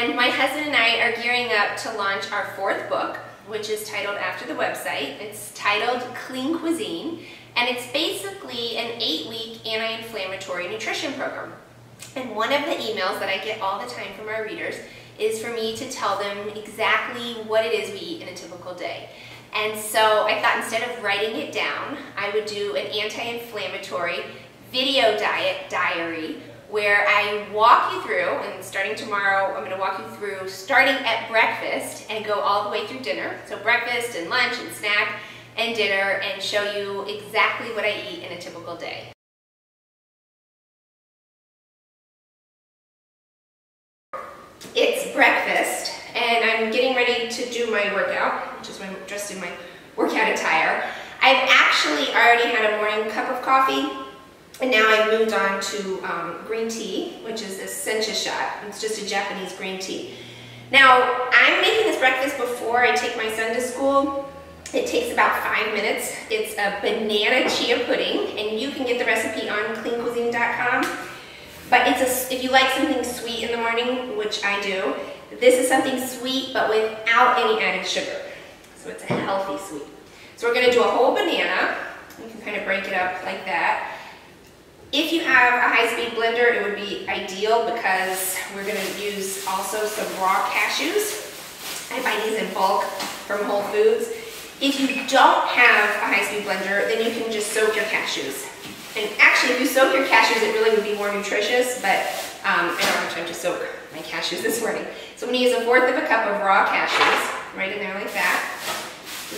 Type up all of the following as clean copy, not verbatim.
And my husband and I are gearing up to launch our 4th book, which is titled after the website. It's titled Clean Cuisine, and it's basically an 8-week anti-inflammatory nutrition program. And one of the emails that I get all the time from our readers is for me to tell them exactly what it is we eat in a typical day. And so I thought instead of writing it down, I would do an anti-inflammatory video diary where I walk you through, and starting tomorrow, I'm going to walk you through starting at breakfast and go all the way through dinner. So breakfast and lunch and snack and dinner, and show you exactly what I eat in a typical day. It's breakfast, and I'm getting ready to do my workout, which is why I'm dressed in my workout attire. I've actually already had a morning cup of coffee, and now I've moved on to green tea, which is this sencha shot. It's just a Japanese green tea. Now, I'm making this breakfast before I take my son to school. It takes about 5 minutes. It's a banana chia pudding, and you can get the recipe on cleancuisine.com. But if you like something sweet in the morning, which I do, this is something sweet but without any added sugar. So it's a healthy sweet. So we're going to do a whole banana. You can kind of break it up like that. If you have a high-speed blender, it would be ideal because we're going to use also some raw cashews. I buy these in bulk from Whole Foods. If you don't have a high-speed blender, then you can just soak your cashews. And actually, if you soak your cashews, it really would be more nutritious, but I don't have time to soak my cashews this morning. So I'm going to use 1/4 of a cup of raw cashews, right in there like that.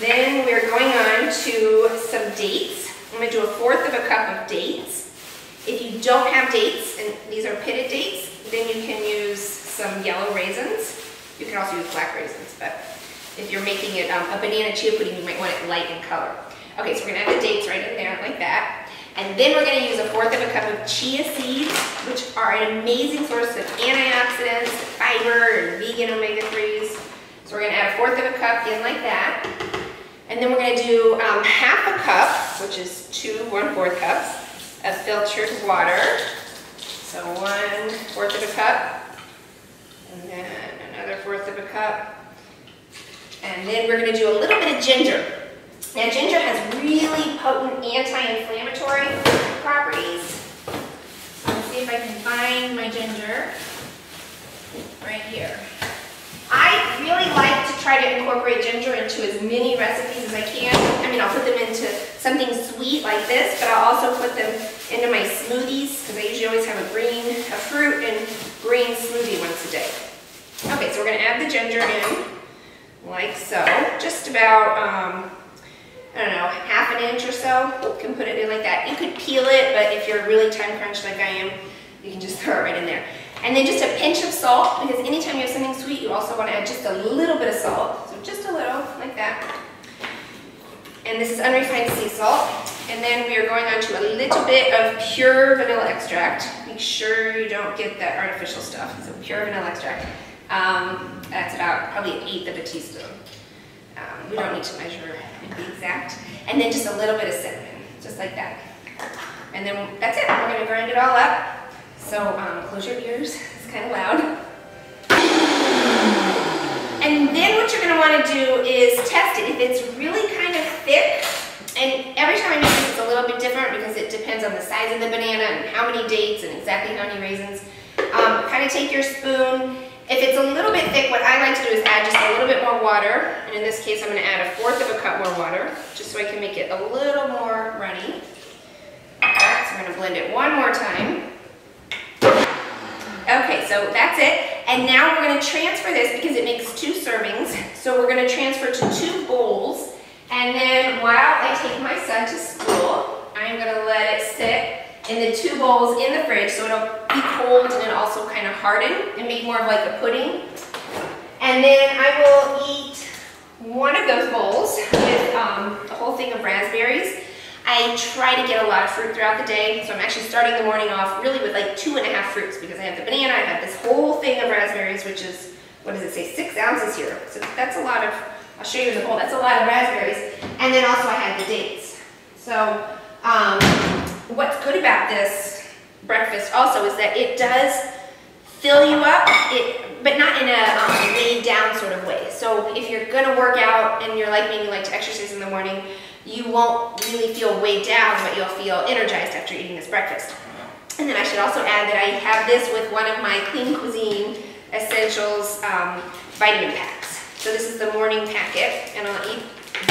Then we're going on to some dates. I'm going to do 1/4 of a cup of dates. If you don't have dates, and these are pitted dates, then you can use some yellow raisins. You can also use black raisins, but if you're making it a banana chia pudding, you might want it light in color. Okay, so we're going to add the dates right in there like that. And then we're going to use 1/4 of a cup of chia seeds, which are an amazing source of antioxidants, fiber, and vegan omega-3s. So we're going to add 1/4 of a cup in like that. And then we're going to do 1/2 a cup, which is 2 1/4 cups, of filtered water. So 1/4 of a cup, and then another 1/4 of a cup. And then we're going to do a little bit of ginger. Now, ginger has really potent anti-inflammatory properties. Let's see if I can find my ginger right here. I really like to try to incorporate ginger into as many recipes as I can. I mean, I'll put them into something sweet like this, but I'll also put them into my smoothies, because I usually always have a fruit and green smoothie once a day. Okay, so we're going to add the ginger in, like so. Just about, I don't know, 1/2 inch or so. You can put it in like that. You could peel it, but if you're really time crunched like I am, you can just throw it right in there. And then just a pinch of salt, because anytime you have something sweet, you also want to add just a little bit of salt. So just a little, like that. And this is unrefined sea salt. And then we are going on to a little bit of pure vanilla extract. Make sure you don't get that artificial stuff. So pure vanilla extract. That's about probably 1/8 of a teaspoon. We don't need to measure it, be exact. And then just a little bit of cinnamon, just like that. And then that's it. We're going to grind it all up. So close your ears. It's kind of loud. And then what you're going to want to do is test it. If it's really kind of thick, and every time I make this, it's a little bit different because it depends on the size of the banana and how many dates and exactly how many raisins. Kind of take your spoon. If it's a little bit thick, what I like to do is add just a little bit more water. And in this case, I'm going to add 1/4 of a cup more water, just so I can make it a little more runny. Okay, so I'm going to blend it one more time. Okay, so that's it. And now we're going to transfer this because it makes 2 servings. So we're going to transfer to 2 bowls. And then while I take my son to school, I'm going to let it sit in the 2 bowls in the fridge, so it'll be cold and it'll also kind of harden and make more of like a pudding. And then I will eat one of those bowls with a whole thing of raspberries. I try to get a lot of fruit throughout the day, so I'm actually starting the morning off really with like 2½ fruits, because I have the banana, I have this whole thing of raspberries, which is, what does it say, 6 ounces here. So that's a lot of, I'll show you in the bowl, that's a lot of raspberries. And then also I have the dates. So what's good about this breakfast also is that it does fill you up. It but not in a laid down sort of way. So if you're gonna work out and you're like me and you like to exercise in the morning, you won't really feel weighed down, but you'll feel energized after eating this breakfast. And then I should also add that I have this with one of my Clean Cuisine Essentials vitamin packs. So this is the morning packet, and I'll eat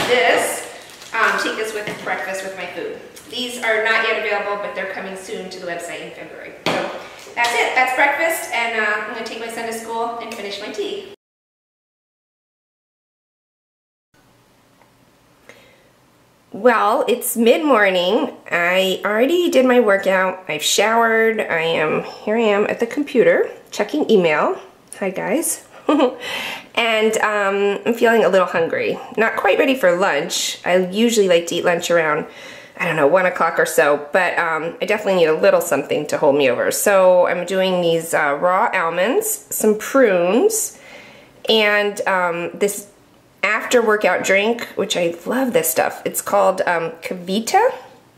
this, take this with breakfast with my food. These are not yet available, but they're coming soon to the website in February. So that's it, that's breakfast, and I'm gonna take my son to school and finish my tea. Well, it's mid-morning. I already did my workout. I've showered. Here I am at the computer checking email. Hi guys. And I'm feeling a little hungry. Not quite ready for lunch. I usually like to eat lunch around, I don't know, 1 o'clock or so, but I definitely need a little something to hold me over. So I'm doing these raw almonds, some prunes, and this after workout drink, which I love this stuff. It's called Kavita. I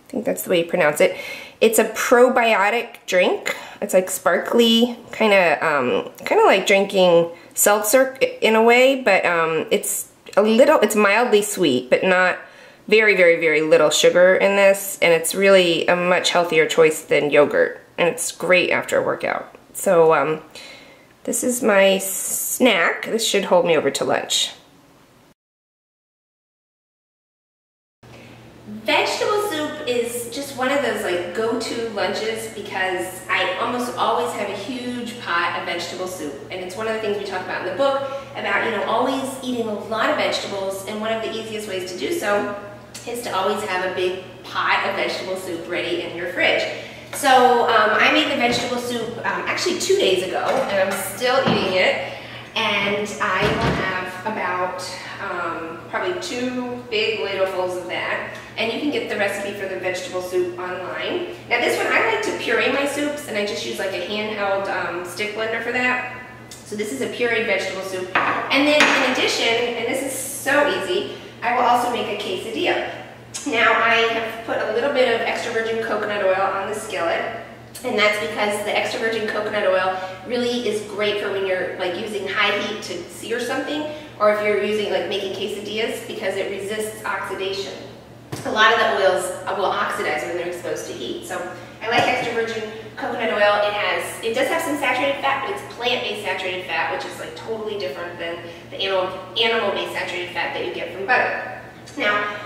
think that's the way you pronounce it. It's a probiotic drink. It's like sparkly, kind of like drinking seltzer in a way, but it's mildly sweet, but not very, very, very little sugar in this, and it's really a much healthier choice than yogurt, and it's great after a workout. So this is my snack. This should hold me over to lunch. Vegetable soup is just one of those like go-to lunches because I almost always have a huge pot of vegetable soup, and it's one of the things we talk about in the book about, you know, always eating a lot of vegetables, and one of the easiest ways to do so is to always have a big pot of vegetable soup ready in your fridge. So I made the vegetable soup actually 2 days ago, and I'm still eating it, and I will have about probably 2 big ladlefuls of that. And you can get the recipe for the vegetable soup online. Now this one, I like to puree my soups, and I just use like a handheld stick blender for that. So this is a pureed vegetable soup. And then in addition, and this is so easy, I will also make a quesadilla. Now I have put a little bit of extra virgin coconut oil on the skillet, and that's because the extra virgin coconut oil really is great for when you're like using high heat to sear something, or if you're using like making quesadillas, because it resists oxidation. A lot of the oils will oxidize when they're exposed to heat. So I like extra virgin coconut oil. It does have some saturated fat, but it's plant-based saturated fat, which is like totally different than the animal-based saturated fat that you get from butter. Now,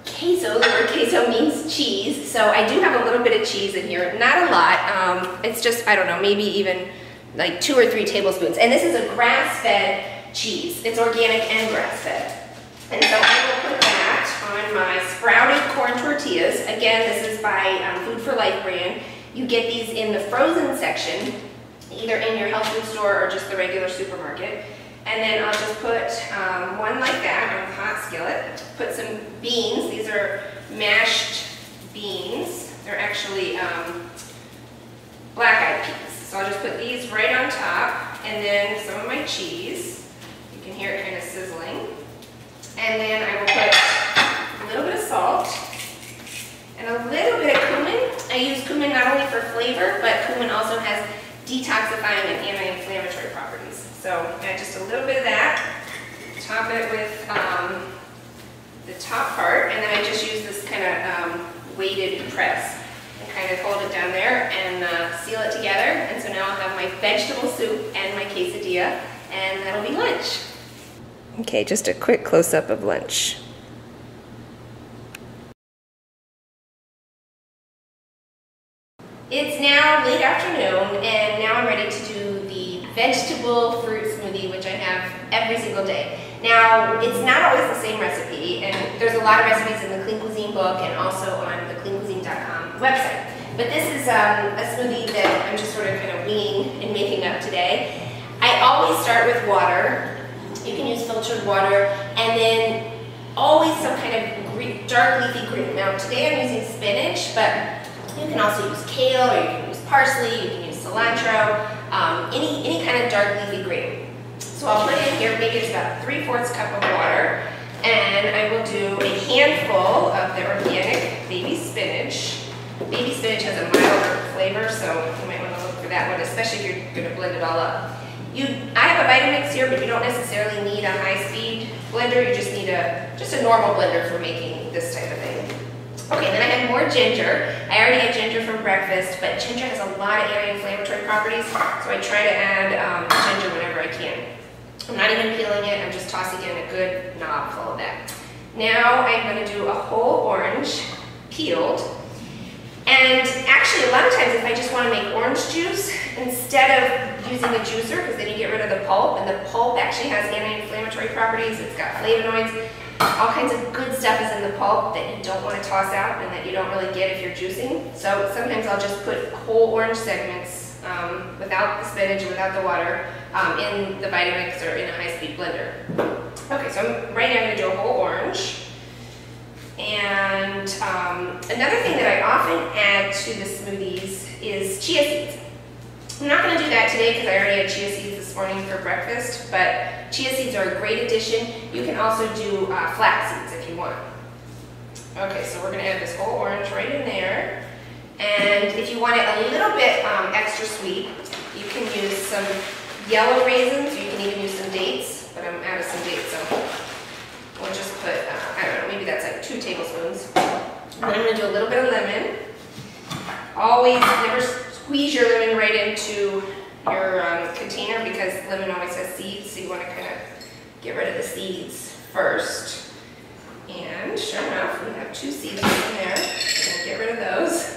queso, the word queso means cheese, so I do have a little bit of cheese in here, not a lot. It's just, I don't know, maybe even like 2 or 3 tablespoons. And this is a grass-fed cheese. It's organic and grass-fed. And so I will put that on my sprouted corn tortillas. Again, this is by Food for Life brand. You get these in the frozen section, either in your health food store or just the regular supermarket. And then I'll just put one like that on the hot skillet. Put some beans. These are mashed beans. They're actually black-eyed peas. So I'll just put these right on top, and then some of my cheese. You can hear it kind of sizzling. And then I will put a little bit of salt and a little bit of cumin. I use cumin not only for flavor, but cumin also has detoxifying and anti-inflammatory properties. So add just a little bit of that, top it with the top part, and then I just use this kind of weighted press and kind of hold it down there and seal it together. And so now I'll have my vegetable soup and my quesadilla, and that'll be lunch. Okay, just a quick close-up of lunch. It's now late afternoon, and now I'm ready to do the vegetable fruit smoothie, which I have every single day. Now, it's not always the same recipe, and there's a lot of recipes in the Clean Cuisine book and also on the cleancuisine.com website. But this is a smoothie that I'm just sort of kind of winging and making up today. I always start with water. You can use filtered water, and then always some kind of dark leafy green. Now today I'm using spinach, but you can also use kale, or you can use parsley, you can use cilantro, any kind of dark leafy green. So I'll put in here, maybe it's about 3/4 cup of water, and I will do a handful of the organic baby spinach. Baby spinach has a milder flavor, so you might want to look for that one, especially if you're going to blend it all up. I have a Vitamix here, but you don't necessarily need a high-speed blender. You just need just a normal blender for making this type of thing. Okay, then I have more ginger. I already had ginger from breakfast, but ginger has a lot of anti-inflammatory properties, so I try to add ginger whenever I can. I'm not even peeling it, I'm just tossing in a good knob full of that. Now I'm going to do a whole orange, peeled. And actually, a lot of times if I just want to make orange juice, instead of using a juicer, because then you get rid of the pulp, and the pulp actually has anti-inflammatory properties, it's got flavonoids, all kinds of good stuff is in the pulp that you don't want to toss out and that you don't really get if you're juicing. So sometimes I'll just put whole orange segments without the spinach and without the water in the Vitamix or in a high-speed blender. Okay, so right now I'm going to do a whole orange. And another thing that I often add to the smoothies is chia seeds. I'm not going to do that today because I already had chia seeds this morning for breakfast, but chia seeds are a great addition. You can also do flax seeds if you want. Okay, so we're going to add this whole orange right in there. And if you want it a little bit extra sweet, you can use some yellow raisins, or you can even use some dates, but I'm out of some dates, so we'll just put, I don't know, maybe that's like 2 tablespoons. And then I'm going to do a little bit of lemon. Always never squeeze your lemon right into your container because lemon always has seeds, so you want to kind of get rid of the seeds first. And sure enough, we have 2 seeds right in there. I'm going to get rid of those.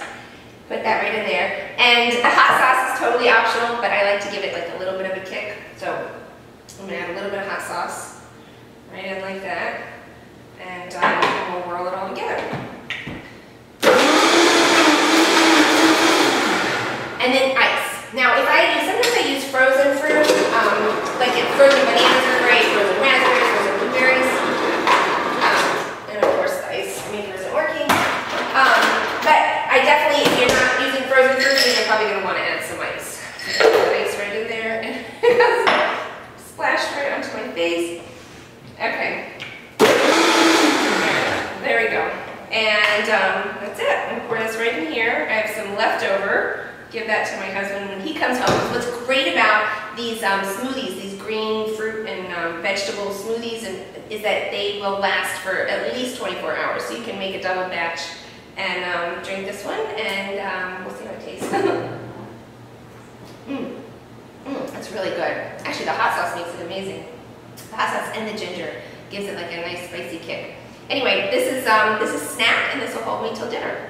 Put that right in there. And the hot sauce is totally optional, but I like to give it like a little bit of a kick. So I'm going to add a little bit of hot sauce right in like that. And we'll whirl it all together. And then ice. Now, sometimes I use frozen fruit, like frozen bananas are great, frozen raspberries, frozen blueberries, and of course the ice maker isn't working. But I definitely, if you're not using frozen fruit, then you're probably going to want to add some ice. So put the ice right in there, and splashed right onto my face. Okay. There we go. And that's it. I'm pour this right in here. I have some leftover. Give that to my husband when he comes home. What's great about these smoothies, these green fruit and vegetable smoothies, is that they will last for at least 24 hours. So you can make a double batch and drink this one, and we'll see how it tastes. That's really good. Actually, the hot sauce makes it amazing. The hot sauce and the ginger gives it like a nice spicy kick. Anyway, this is snack, and this will hold me till dinner.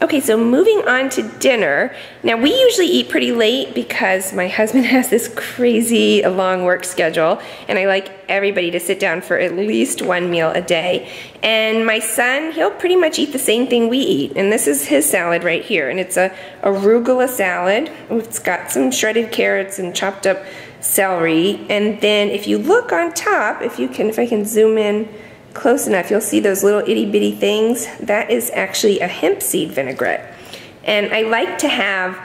Okay, so moving on to dinner. Now, we usually eat pretty late because my husband has this crazy long work schedule, and I like everybody to sit down for at least 1 meal a day. And my son, he'll pretty much eat the same thing we eat, and this is his salad right here, and it's a arugula salad. It's got some shredded carrots and chopped up celery, and then if you look on top, if I can zoom in close enough, you'll see those little itty-bitty things. That is actually a hemp seed vinaigrette. And I like to have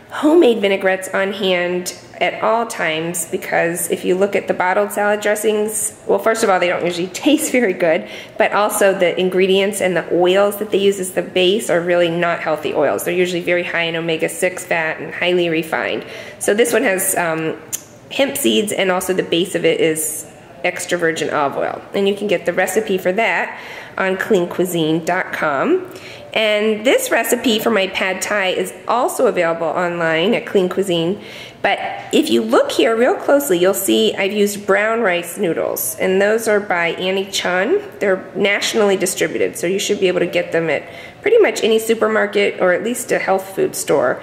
homemade vinaigrettes on hand at all times because if you look at the bottled salad dressings, well, first of all, they don't usually taste very good, but also the ingredients and the oils that they use as the base are really not healthy oils. They're usually very high in omega-6 fat and highly refined. So this one has hemp seeds, and also the base of it is extra virgin olive oil. And you can get the recipe for that on cleancuisine.com. And this recipe for my pad thai is also available online at Clean Cuisine. But if you look here real closely, you'll see I've used brown rice noodles. And those are by Annie Chun. They're nationally distributed, so you should be able to get them at pretty much any supermarket or at least a health food store.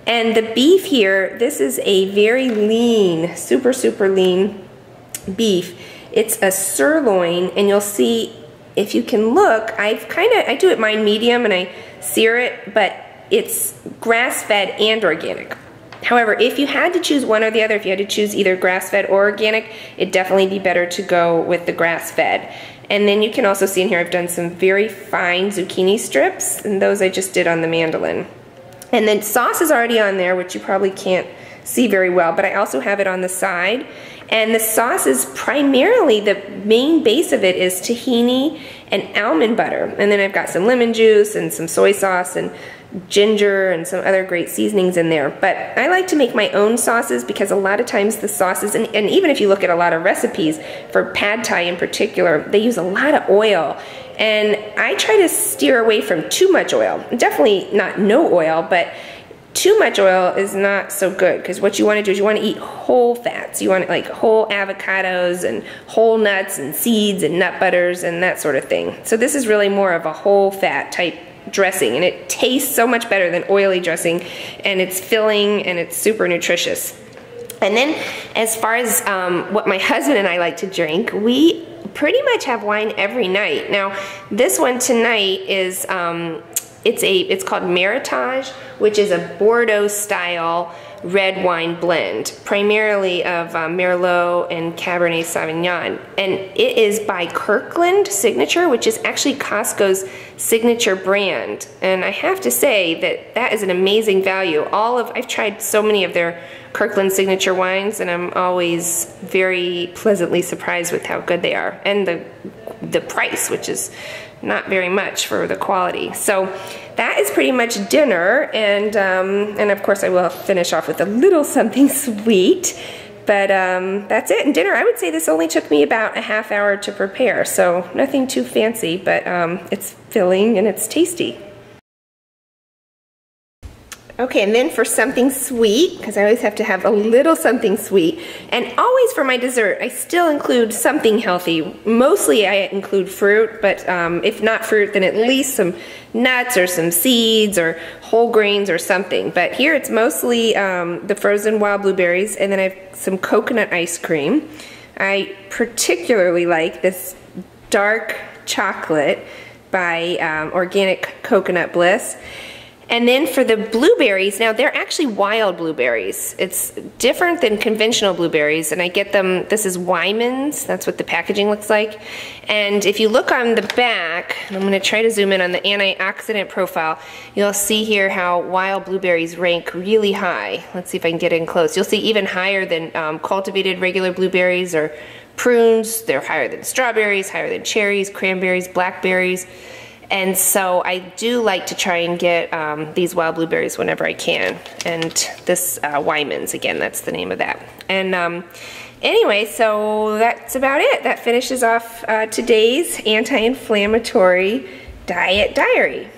And the beef here, this is a very lean, super lean beef. It's a sirloin, and you'll see if you can look, I do it mine medium and I sear it, but it's grass-fed and organic. However, if you had to choose one or the other, if you had to choose either grass-fed or organic, it'd definitely be better to go with the grass-fed. And then you can also see in here I've done some very fine zucchini strips, and those I just did on the mandolin. And then sauce is already on there, which you probably can't see very well, but I also have it on the side. And the sauce is primarily, the main base of it is tahini and almond butter. And then I've got some lemon juice and some soy sauce and ginger and some other great seasonings in there. But I like to make my own sauces because a lot of times the sauces, and even if you look at a lot of recipes for pad thai in particular, they use a lot of oil. And I try to steer away from too much oil. Definitely not no oil, but too much oil is not so good, because what you want to do is you want to eat whole fats. You want like whole avocados and whole nuts and seeds and nut butters and that sort of thing. So this is really more of a whole fat type dressing, and it tastes so much better than oily dressing, and it's filling and it's super nutritious. And then as far as what my husband and I like to drink, we pretty much have wine every night. Now this one tonight is it's called Meritage, which is a Bordeaux style red wine blend, primarily of Merlot and Cabernet Sauvignon. And it is by Kirkland Signature, which is actually Costco's signature brand. And I have to say that that is an amazing value. I've tried so many of their Kirkland Signature wines, and I'm always very pleasantly surprised with how good they are. And the price, which is not very much for the quality. So that is pretty much dinner, and of course I will finish off with a little something sweet, but that's it. And dinner, I would say this only took me about a half hour to prepare, so nothing too fancy, but it's filling and it's tasty. Okay, and then for something sweet, because I always have to have a little something sweet, and always for my dessert, I still include something healthy. Mostly I include fruit, but if not fruit, then at least some nuts or some seeds or whole grains or something. But here it's mostly the frozen wild blueberries, and then I have some coconut ice cream. I particularly like this dark chocolate by Organic Coconut Bliss. And then for the blueberries, now they're actually wild blueberries. It's different than conventional blueberries, and I get them, this is Wyman's, that's what the packaging looks like. And if you look on the back, and I'm gonna try to zoom in on the antioxidant profile, you'll see here how wild blueberries rank really high. Let's see if I can get in close. You'll see even higher than cultivated regular blueberries or prunes. They're higher than strawberries, higher than cherries, cranberries, blackberries. And so I do like to try and get these wild blueberries whenever I can. And this Wyman's, again, that's the name of that. And anyway, so that's about it. That finishes off today's anti-inflammatory diet diary.